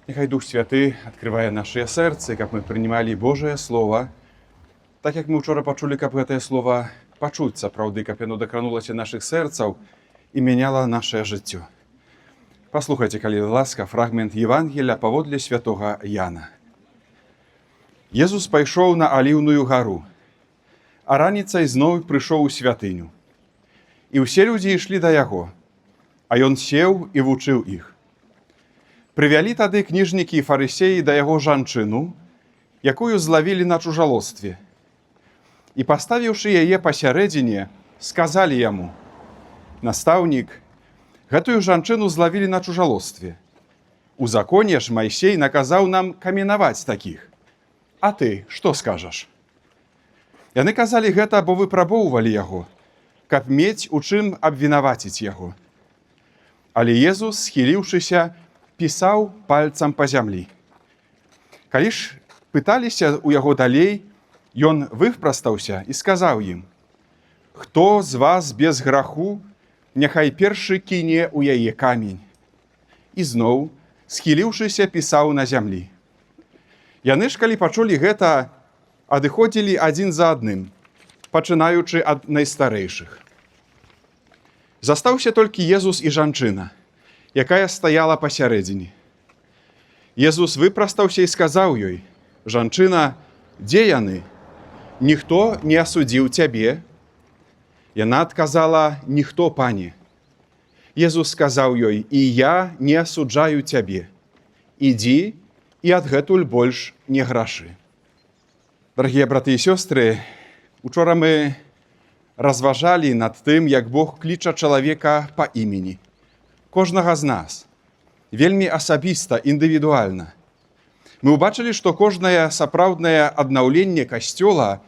Нехай Дух Святы открывае нашыя сэрцы, каб мы прынималі Божае Слово. Так як мы учора пачулі, каб гэтае Слово пачуць сапраўды, каб яно дакранулася нашых сэрцаў і мяняла нашае жыццё. Паслухайце, калі ласка, фрагмент Евангелія паводле святога Яна. Езус пайшоў на Аліўную гару, а раніцай зноў прыйшоў у святыню. І ўсе людзі ішлі да яго, а ён сеў і вучыў іх. Прывялі тады кніжнікі і фарысеі да яго жанчыну, якую злавілі на чужалостве. І паставіўшы яе пасярэдзіне, сказалі яму: «Настаўнік, гэтую жанчыну злавілі на чужалостве. У законе ж Майсей наказаў нам каменаваць такіх. А ты што скажаш?» Яны казалі гэта, бо выпрабоўвалі яго, каб мець у чым абвінаваціць яго. Але Езус, схіліўшыся, пісаў пальцам па зямлі. Калі ж пыталіся ў яго далей, ён выпрастаўся і сказаў ім: «Хто з вас без граху, няхай першы кіне ў яе камень». І зноў, схіліўшыся, пісаў на зямлі. Яны ж, калі пачулі гэта, адыходзілі адзін за адным, пачынаючы ад найстарэйшых. Застаўся толькі Езус і жанчына, якая стаяла пасярэдзіне. Езус выпрастаўся і сказаў ёй: «Жанчына, дзе яны? Ніхто не асудзіў цябе?» Яна адказала: «Ніхто, пане». Езус сказаў ёй: «І я не асуджаю цябе. Ідзі і адгэтуль больш не грашы». Дарагія браты і сёстры, учора мы разважалі над тым, як Бог кліча чалавека па імені. Кожнага з нас. Вельмі асабіста, індывідуальна. Мы ўбачылі, што кожнае сапраўднае аднаўленне касцёла,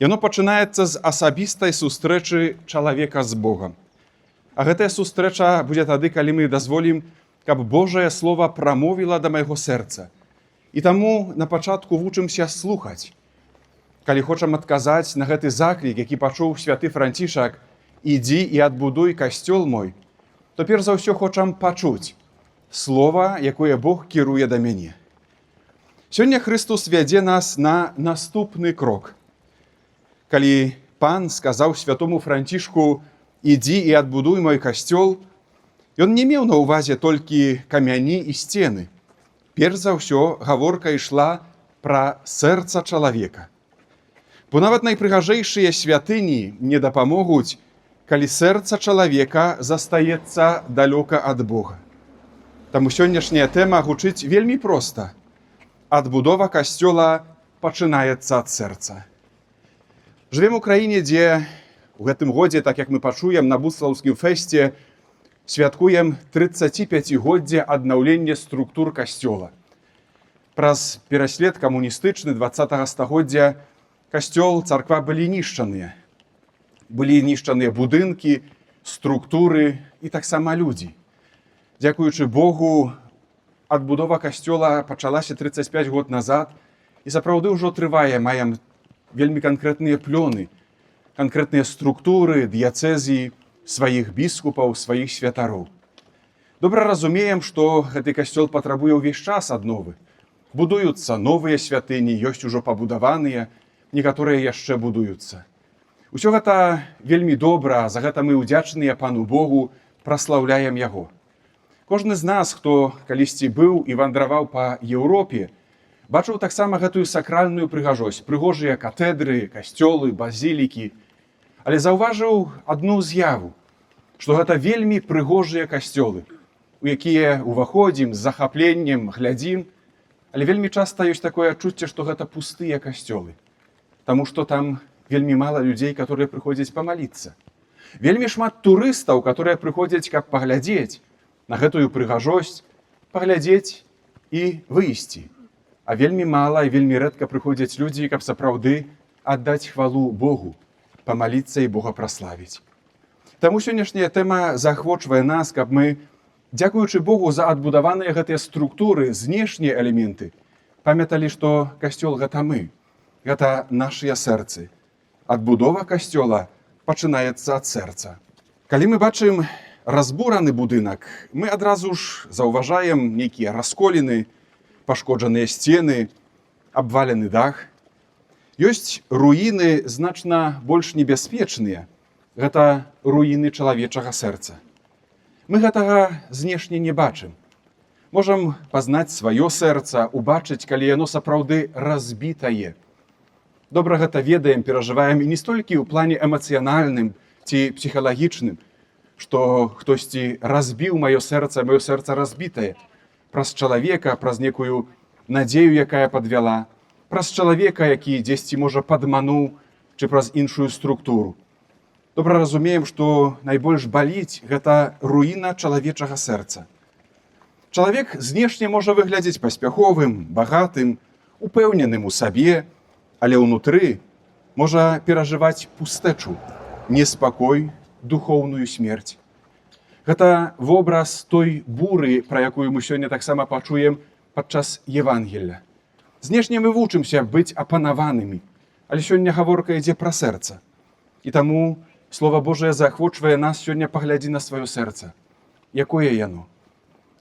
яно пачынаецца з асабістай сустрэчы чалавека з Богам. А гэтая сустрэча будзе тады, калі мы дазволім, каб Божае Слова прамовіла да майго сэрца. І таму на пачатку вучымся слухаць. Калі хочам адказаць на гэты заклік, які пачуў святы Францішак: «Ідзі і адбудуй касцёл мой», то перш за ўсё хочам пачуць слова, якое Бог кіруе да мяне. Сёння Христус вядзе нас на наступны крок. Калі Пан сказаў святому Францішку: «Ідзі і адбудуй мой касцёл», ён не меў на ўвазе толькі камяні і сцены. Перш за ўсё гаворка ішла пра сэрца чалавека. Бо нават найпрыгажэйшыя святыні не дапамогуць, калі сэрца чалавека застаецца далёка ад Бога. Таму сённяшняя тэма гучыць вельмі проста. Адбудова касцёла пачынаецца ад сэрца. Жывем у краіне, дзе у гэтым годзе, так як мы пачуем на Буслаўскім фэсце, святкуем 35-годдзе аднаўлення структур касцёла. Праз пераслед камуністычны 20-го стагоддзя касцёл, царква былі нішчаныя. Былі нішчаныя будынкі, структуры і таксама людзі. Дзякуючы Богу, адбудова касцёла пачалася 35 год назад і сапраўды ўжо трывае, маем вельмі канкрэтныя плёны, канкрэтныя структуры, дыяцэзіі, сваіх біскупаў, сваіх святароў. Добра разумеем, што гэты касцёл патрабуе ўвесь час адновы. Будуюцца новыя святыні, ёсць ужо пабудаваныя, некаторыя яшчэ будуюцца. Усё гэта вельмі добра, за гэта мы ўдзячныя Пану Богу, праслаўляем Яго. Кожны з нас, хто калісьці быў і вандраваў па Еўропе, бачыў таксама гэтую сакральную прыгажосць, прыгожыя катэдры, касцёлы, базілікі, але заўважыў адну з'яву, што гэта вельмі прыгожыя касцёлы, у якія ўваходзім з захапленнем, глядзім, але вельмі часта ёсць такое адчуцце, што гэта пустыя касцёлы, таму што там вельмі мала людзей, которые прыходзяць памаліцца. Вельмі шмат турыстаў, которые прыходзяць, каб паглядзець на гэтую прыгажосць, паглядзець і выйсці. А вельмі мала і вельмі рэдка прыходзяць людзі, каб сапраўды аддаць хвалу Богу, памаліцца і Бога праславіць. Таму сённяшняя тэма заахвочвае нас, каб мы, дзякуючы Богу за адбудаваныя гэтыя структуры, знешнія элементы, памяталі, што касцёл гэта мы, гэта нашыя сэрцы. Адбудова касцёла пачынаецца ад сэрца. Калі мы бачым разбураны будынак, мы адразу ж заўважаем нейкія расколіны, пашкоджаныя сцены, абвалены дах. Ёсць руіны значна больш небяспечныя. Гэта руіны чалавечага сэрца. Мы гэтага знешне не бачым. Можам пазнаць сваё сэрца, убачыць, калі яно сапраўды разбітае. Добра гэта ведаем, перажываем і не столькі ў плане эмацыянальным ці псіхалагічным, што хтосьці разбіў маё сэрца разбітае. Праз чалавека, праз некую надзею, якая падвяла, праз чалавека, які дзесьці, можа, падмануў, ці праз іншую структуру. Добра разумеем, што найбольш баліць гэта руіна чалавечага сэрца. Чалавек знешне можа выглядзець паспяховым, багатым, упэўненым у сабе, але ўнутры можа перажываць пустэчу, неспакой, духоўную смерць. Гэта вобраз той буры, пра якую мы сёння таксама пачуем падчас Евангелля. Знешне мы вучымся быць апанаванымі, але сёння гаворка ідзе пра сэрца. І таму Слова Божае заахвочвае нас сёння паглядзі на сваё сэрца. Якое яно?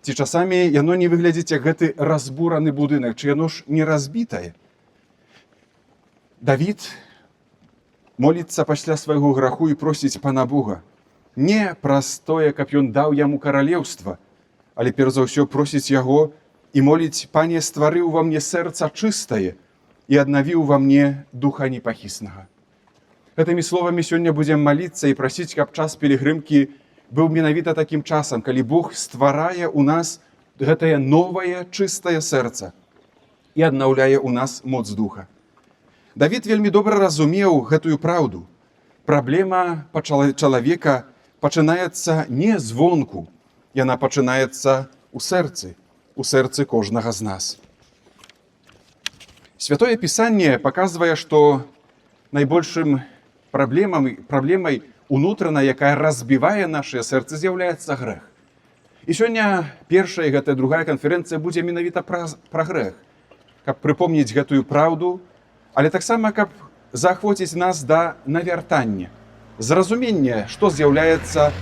Ці часамі яно не выглядзіць як гэты разбураны будынак, чи яно ж не разбітае? Давід моліцца пасля свайго граху і просіць Пана Бога. Не праз тое, каб ён даў яму каралеўства, але перш за ўсё просіць яго і моліць: Пане, стварыў ва мне сэрца чыстае і аднавіў ва мне духа непахіснага. Гэтымі словамі сёння будзем маліцца і прасіць, каб час пілігрымкі быў менавіта такім часам, калі Бог стварае ў нас гэтае новае чыстае сэрца і аднаўляе ў нас моц духа. Давід вельмі добра разумеў гэтую праўду. Праблема чалавека пачынаецца не звонку, яна пачынаецца у сэрцы кожнага з нас. Святое Пісанне паказвае, што найбольшым праблемай унутранай, якая разбівае нашыя сэрцы, з'яўляецца грэх. І сёння першая і гэтая другая канферэнцыя будзе менавіта пра грэх, каб прыпомніць гэтую праўду, але таксама каб заахвоціць нас да навяртання, зразумення, што з'яўляецца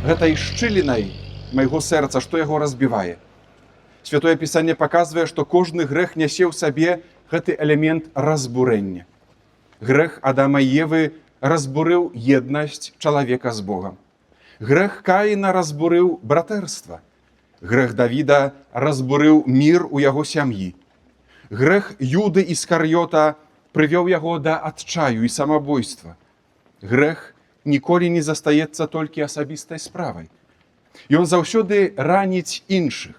гэтай шчылінай майго сэрца, што яго разбівае. Святое Пісанне паказвае, што кожны грэх нясе ў сабе гэты элемент разбурэння. Грэх Адама і Евы разбурыў еднасць чалавека з Богам. Грэх Каіна разбурыў братэрства. Грэх Давіда разбурыў мір у яго сям'і. Грэх Юды Іскар'ёта прывёў яго да адчаю і самабойства. Грэх ніколі не застаецца толькі асабістай справай. Ён заўсёды раніць іншых.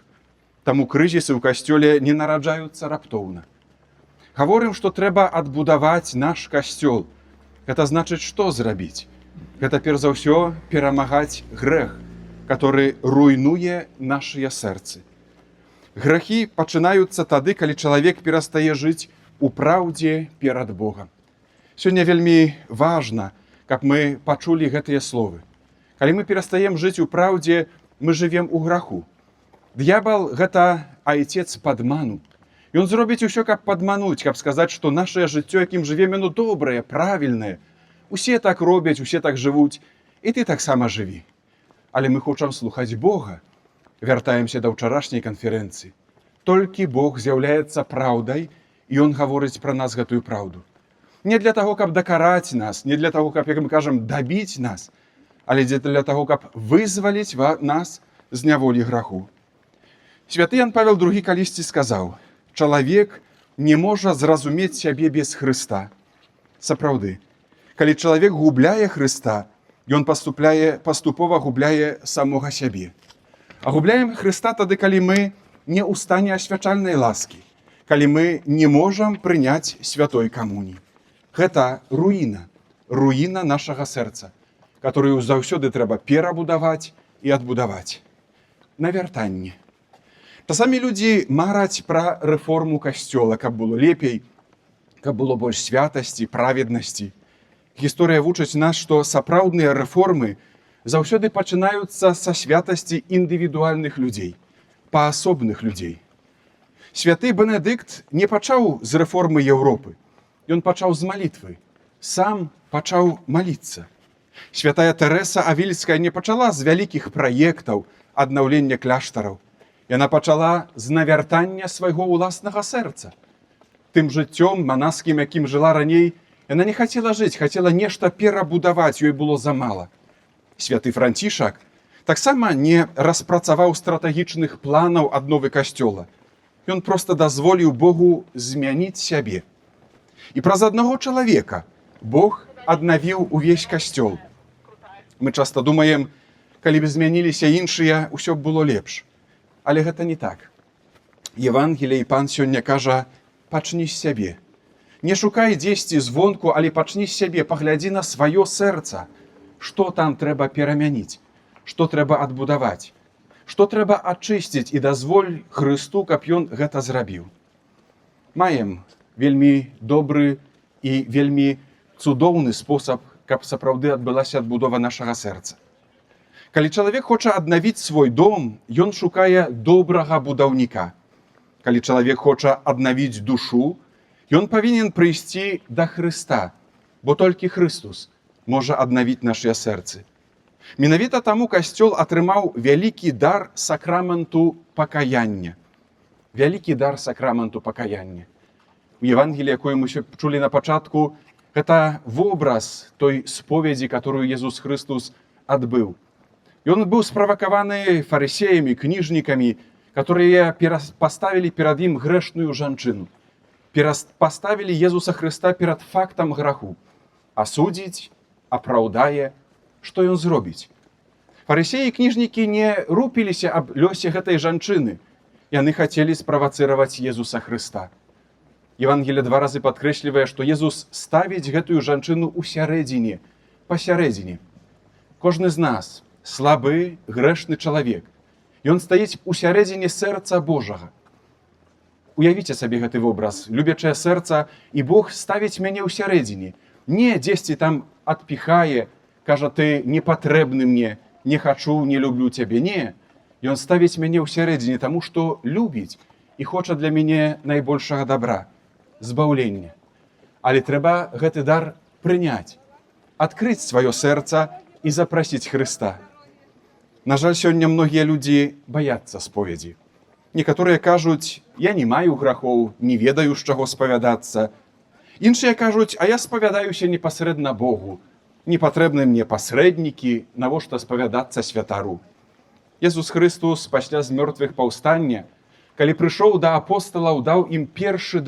Таму крызісы ў касцёле не нараджаюцца раптоўна. Гаворым, што трэба адбудаваць наш касцёл. Гэта значыць, што зрабіць? Гэта перш за ўсё перамагаць грэх, который руйнуе нашыя сэрцы. Грахі пачынаюцца тады, калі чалавек перастае жыць у праўдзе перад Богам. Сёння вельмі важна, каб мы пачулі гэтыя словы. Калі мы перастаем жыць у праўдзе, мы жывем у граху. Д'ябал гэта айцец падману. Ён зробіць усё, каб падмануць, каб сказаць, што нашае жыццё, якім жывем, яно добрае, правільнае. Усе так робяць, усе так жывуць, і ты таксама жыві. Але мы хочам слухаць Бога. Вяртаемся да ўчарашняй канферэнцыі. Толькі Бог з'яўляецца праўдай, і Ён гаворыць пра нас гэтую праўду. Не для таго, каб дакараць нас, не для таго, каб, як мы кажам, дабіць нас, але для таго, каб вызваліць нас з няволі граху. Святы Ян Павел II калісьці сказаў: чалавек не можа зразумець сябе без Хрыста. Сапраўды, калі чалавек губляе Хрыста, ён паступова губляе самога сябе. А губляем Хрыста тады, калі мы не ў стане асвячальнай ласкі, калі мы не можам прыняць святой камуніі. Гэта руіна нашага сэрца, которую заўсёды трэба перабудаваць і адбудаваць. Навяртанне. Часамі людзі мараць пра рэформу касцёла, каб было лепей, каб было больш святасці, праведнасці. Гісторыя вучыць нас, што сапраўдныя рэформы заўсёды пачынаюцца са святасці індывідуальных людзей, паасобных людзей. Святы Бенедыкт не пачаў з рэформы Еўропы. Ён пачаў з малітвы. Сам пачаў маліцца. Святая Тэрэса Авільская не пачала з вялікіх праектаў аднаўлення кляштараў. Яна пачала з навяртання свайго ўласнага сэрца. Тым жыццём манаскім, якім жыла раней, яна не хацела жыць, хацела нешта перабудаваць, ёй было замала. Святы Францішак таксама не распрацаваў стратэгічных планаў адновы касцёла. Ён проста дазволіў Богу змяніць сябе. І праз аднаго чалавека Бог аднавіў увесь касцёл. Мы часта думаем, калі б змяніліся іншыя, усё б было лепш. Але гэта не так. Евангелій Пан сёння кажа: пачні з сябе. Не шукай дзесьці звонку, але пачні з сябе, паглядзі на сваё сэрца. Што там трэба перамяніць, што трэба адбудаваць, што трэба ачысціць, і дазволь Хрысту, каб ён гэта зрабіў. Маем вельмі добры і вельмі цудоўны спосаб, каб сапраўды адбылася адбудова нашага сэрца. Калі чалавек хоча аднавіць свой дом, ён шукае добрага будаўніка. Калі чалавек хоча аднавіць душу, ён павінен прыйсці да Хрыста, бо толькі Хрыстус можа аднавіць нашыя сэрцы. Менавіта таму касцёл атрымаў вялікі дар сакраменту пакаяння. Вялікі дар сакраменту пакаяння. У Евангеліі, якое мы чулі на пачатку, гэта вобраз той споведзі, которую Езус Христос адбыў. Ён быў справакаваны фарысеямі, кніжнікамі, которые паставілі перад ім грэшную жанчыну. Паставілі Езуса Хрыста перад фактам граху. Асудзіць, апраўдае, што ён зробіць. Фарысеі і кніжнікі не рупіліся аб лёсе гэтай жанчыны. Яны хацелі справацыраваць Езуса Хрыста. Евангелие 2 разы падкрэслівае, што Езус ставіць гэтую жанчыну ў сярэдзіне, пасярэдзіне. Кожны з нас слабы, грэшны чалавек. Ён стаіць у сярэдзіне сэрца Божага. Уявіце сабе гэты вобраз. Любячае сэрца, і Бог ставіць мяне ў сярэдзіне. Не дзесьці там адпіхае, кажа: ты не патрэбны мне, не хачу, не люблю цябе. Не. Ён ставіць мяне ў сярэдзіне, таму што любіць і хоча для мяне найбольшага добра, збаўлення. Але трэба гэты дар прыняць, адкрыць сваё сэрца і запрасіць Хрыста. На жаль, сёння многія людзі баяцца споведзі. Некаторыя кажуць: я не маю грахоў, не ведаю, з чаго спавядацца. Іншыя кажуць: а я спавядаюся непасрэдна Богу. Не патрэбны мне пасрэднікі, навошта спавядацца святару. Езус Христос пасля з мёртвых паўстання, калі прыйшоў да апосталаў, даў ім першы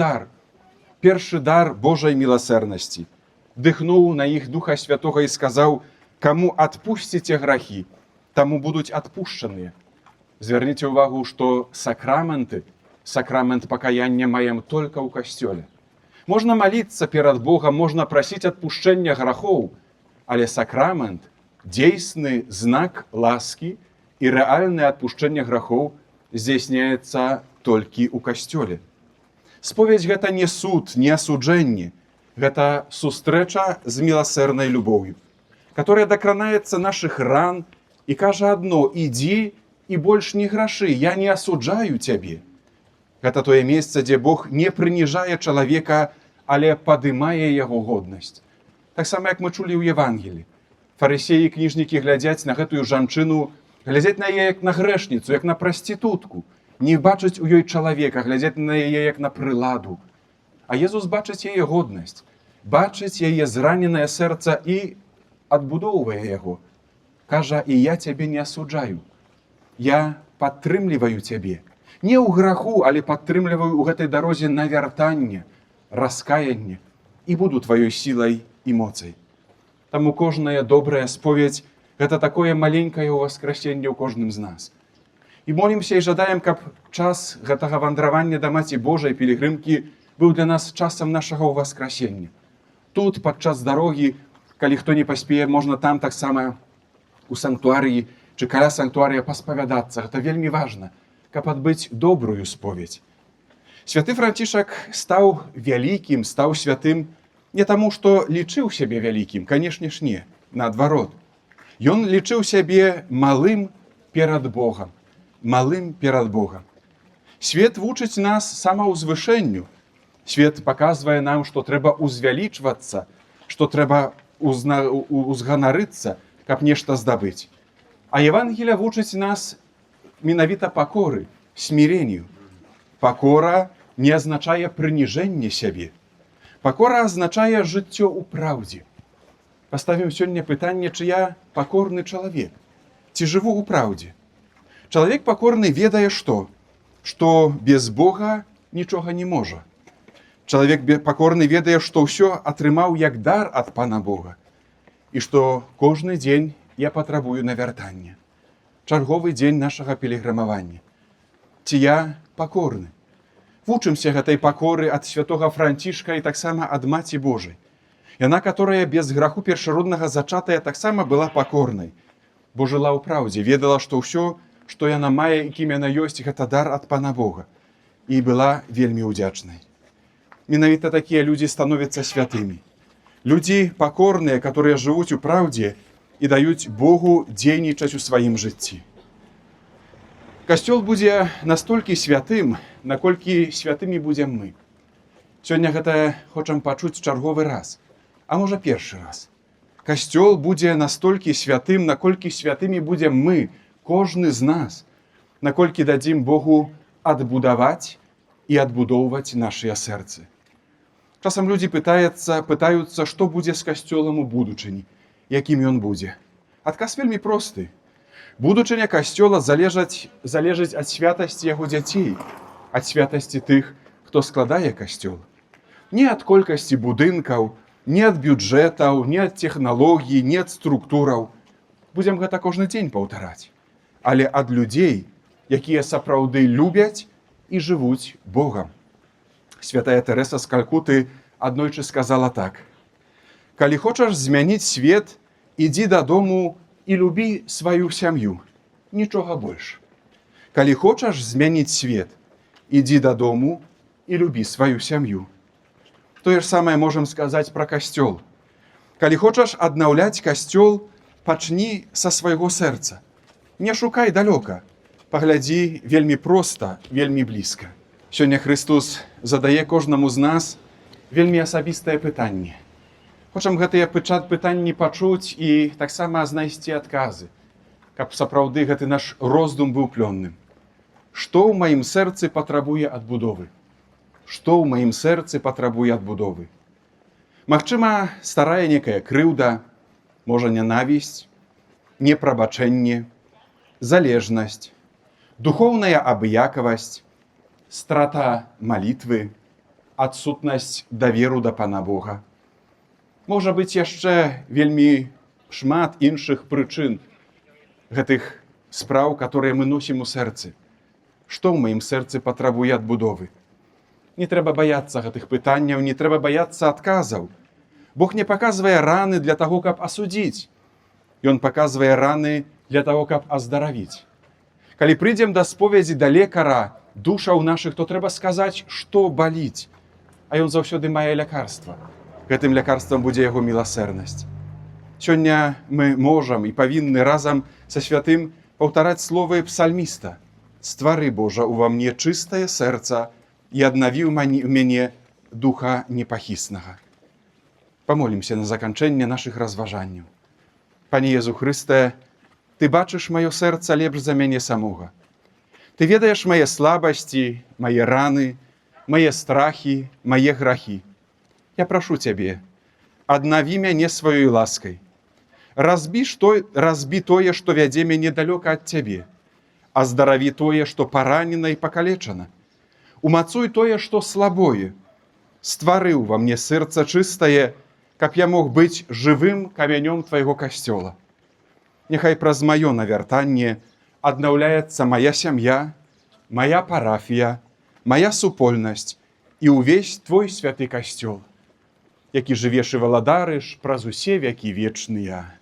дар Божай міласэрнасці. Дыхнуў на іх Духа Святога і сказаў: каму адпусціце грахі, таму будуць адпушчаныя. Звярніце ўвагу, што сакрамент пакаяння маем толькі ў касцёле. Можна маліцца перад Богам, можна прасіць адпушчэння грахоў, але сакрамент, дзейсны знак ласкі і рэальнае адпушчэнне грахоў здзяйсняецца толькі ў касцёле. Споведзь гэта не суд, не асуджэнне, гэта сустрэча з міласэрнай любоўю, которая дакранаецца нашых ран і кажа адно: ідзі і больш не грашы, я не асуджаю цябе. Гэта тое месца, дзе Бог не прыніжае чалавека, але падымае яго годнасць. Таксама, як мы чулі ў Евангелі. Фарысеі і кніжнікі глядзяць на гэтую жанчыну, глядзяць на яе як на грэшніцу, як на прастытутку, не бачаць у ёй чалавека, глядзяць на яе як на прыладу. А Езус бачыць яе годнасць, бачыць яе зраненае сэрца і адбудоўвае яго. Кажа: і я цябе не асуджаю. Я падтрымліваю цябе. Не ў граху, але падтрымліваю ў гэтай дарозе навяртання, раскаяння і буду тваёй сілай і моцай. Таму кожная добрая споведь – гэта такое маленькае ўваскрасенне ў кожным з нас. І молімся і жадаем, каб час гэтага вандравання да Маці Божай пілігрымкі быў для нас часам нашага ўваскрасення. Тут, падчас дарогі, калі хто не паспее, можна там таксама у санктуарыі чи каля санктуарія паспавядацца. Гэта вельмі важна, каб адбыць добрую споведь. Святы Францішак стаў вялікім, стаў святым не таму, што лічыў сябе вялікім, канешне ж не, наадварот. Ён лічыў сябе малым перад Богам, малым перад Богам. Свет вучыць нас самаўзвышэнню. Свет паказвае нам, што трэба узвялічвацца, што трэба узганарыцца, каб нешта здабыць. А Евангелія вучыць нас менавіта пакоры, смирению. Покора не означає приниження себе. Покора означає життя у правді. Поставим сёння пытанне, чи я покорны чалавек, ці жыву у праўдзе. Чалавек покорны ведае што? Што без Бога нічога не можа. Чалавек покорны ведае, што ўсё атрымаў як дар ад Пана Бога. І што кожны дзень я патрабую навяртання. Чарговы дзень нашага пілігрымавання. Ці я покорны? Вучымся гэтай пакоры ад святога Францішка і таксама ад Маці Божай. Яна, которая без граху першароднага зачатая, таксама была покорнай, бо жыла ў праўдзе, ведала, што ўсё, што яна мае і кім яна ёсць, гэта дар ад Пана Бога. І была вельмі ўдзячнай. Менавіта такія людзі становяцца святымі. Людзі покорныя, которые жывуць у праўдзе і даюць Богу дзейнічаць у сваім жыцці. Касцёл будзе настолькі святым, наколькі святымі будзем мы. Сёння гэта хочам пачуць чарговы раз, а можа першы раз. Касцёл будзе настолькі святым, наколькі святымі будзем мы, кожны з нас, наколькі дадзім Богу адбудаваць і адбудоўваць нашыя сэрцы. Часам людзі пытаюцца, што будзе з касцёлам у будучыні, якім ён будзе. Адказ вельмі просты. Будучыня касцёла залежыць ад святасці яго дзяцей, ад святасці тых, хто складае касцёл. Не ад колькасці будынкаў, не ад бюджэтаў, не ад тэхналогій, не ад структураў. Будзем гэта кожны дзень паўтараць. Але ад людзей, якія сапраўды любяць і жывуць Богам. Святая Тэрэса з Калькуты аднойчы сказала так: «Калі хочаш змяніць свет, ідзі дадому і любі сваю сям'ю, нічога больш. Калі хочаш змяніць свет, ідзі дадому і любі сваю сям'ю». Тое ж самае можам сказаць пра касцёл. Калі хочаш аднаўляць касцёл, пачні са свайго сэрца. Не шукай далёка, паглядзі вельмі проста, вельмі блізка. Сёння Христос задае кожнаму з нас вельмі асабістае пытанне. Хочам гэтыя пытанні пачуць і таксама знайсці адказы, каб сапраўды гэты наш роздум быў плённым. Што ў маім сэрцы патрабуе адбудовы? Што ў маім сэрцы патрабуе адбудовы? Магчыма, старая некая крыўда, можа нянавісць, непрабачэнне, залежнасць, духоўная абыякавасць, страта малітвы, адсутнасць даверу да Пана Бога. Можа быць яшчэ вельмі шмат іншых прычын гэтых спраў, которые мы носім у сэрцы. Што ў маім сэрцы патрабуе адбудовы? Не трэба баяцца гэтых пытанняў, не трэба баяцца адказаў. Бог не паказвае раны для таго, каб асудзіць. Ён паказвае раны для таго, каб аздаравіць. Калі прыйдзем да споведзі да лекара душаў нашых, то трэба сказаць, што баліць. А ён заўсёды мае лякарства. Гэтым лякарствам будзе яго міласэрнасць. Сёння мы можам і павінны разам са святым паўтараць словы псальміста: «Ствары, Божа, ува мне чыстае сэрца і аднаві ў мяне духа непахіснага». Памолімся на заканчэнне нашых разважанняў. Пане Езу Хрысте, Ты бачыш маё сэрца лепш за мяне самога. Ты ведаеш мае слабасці, мае раны, мае страхі, мае грахі. Я прашу Цябе, аднаві мяне сваёй ласкай. Разбі тое, што вядзе мяне далёка ад Цябе. Аздараві тое, што паранена і пакалечана. Умацуй тое, што слабое. Ствары ўва мне сэрца чыстае, каб я мог быць жывым камянём Твайго касцёла. Няхай праз маё навяртанне аднаўляецца мая сям'я, мая парафія, мая супольнасць і ўвесь Твой святы касцёл, які жывеш і валадарыш праз усе вякі вечныя.